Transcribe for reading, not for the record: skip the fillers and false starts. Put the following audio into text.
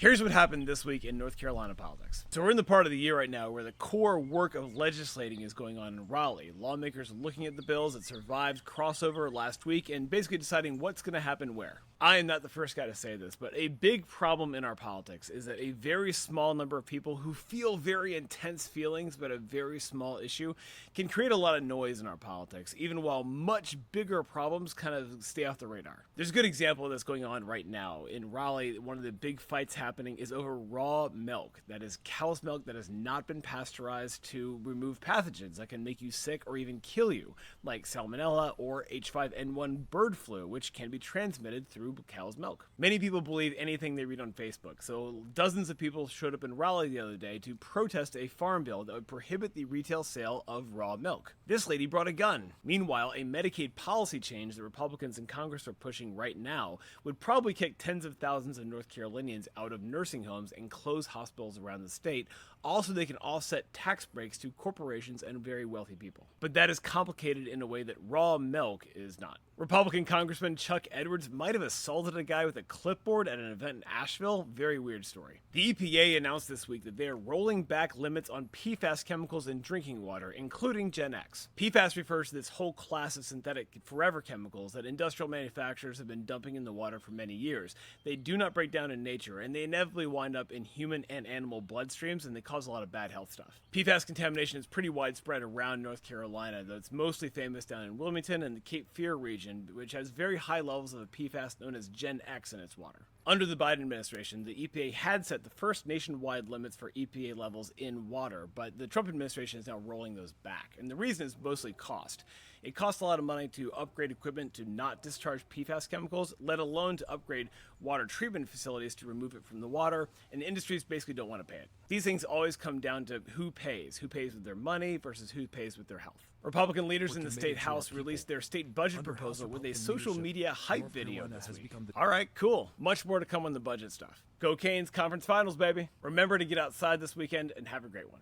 Here's what happened this week in North Carolina politics. So we're in the part of the year right now where the core work of legislating is going on in Raleigh. Lawmakers are looking at the bills that survived crossover last week and basically deciding what's going to happen where. I am not the first guy to say this, but a big problem in our politics is that a very small number of people who feel very intense feelings about a very small issue can create a lot of noise in our politics, even while much bigger problems kind of stay off the radar. There's a good example of this going on right now. In Raleigh, one of the big fights happening is over raw milk. That is cow's milk that has not been pasteurized to remove pathogens that can make you sick or even kill you, like salmonella or H5N1 bird flu, which can be transmitted through cow's milk. Many people believe anything they read on Facebook, so dozens of people showed up in Raleigh the other day to protest a farm bill that would prohibit the retail sale of raw milk. This lady brought a gun. Meanwhile, a Medicaid policy change that Republicans in Congress are pushing right now would probably kick tens of thousands of North Carolinians out of nursing homes and close hospitals around the state. Also, they can offset tax breaks to corporations and very wealthy people. But that is complicated in a way that raw milk is not. Republican Congressman Chuck Edwards might have assaulted a guy with a clipboard at an event in Asheville. Very weird story. The EPA announced this week that they are rolling back limits on PFAS chemicals in drinking water, including Gen X. PFAS refers to this whole class of synthetic forever chemicals that industrial manufacturers have been dumping in the water for many years. They do not break down in nature, and they inevitably wind up in human and animal bloodstreams, and they cause a lot of bad health stuff. PFAS contamination is pretty widespread around North Carolina, though it's mostly famous down in Wilmington and the Cape Fear region, which has very high levels of a PFAS known as Gen X in its water. Under the Biden administration, the EPA had set the first nationwide limits for EPA levels in water, but the Trump administration is now rolling those back. And the reason is mostly cost. It costs a lot of money to upgrade equipment to not discharge PFAS chemicals, let alone to upgrade water treatment facilities to remove it from the water, and industries basically don't want to pay it. These things always come down to who pays with their money versus who pays with their health. Republican leaders in the state house released their state budget proposal with a social media hype video this week. All right, cool. Much more to come on the budget stuff. Go Canes, conference finals, baby. Remember to get outside this weekend and have a great one.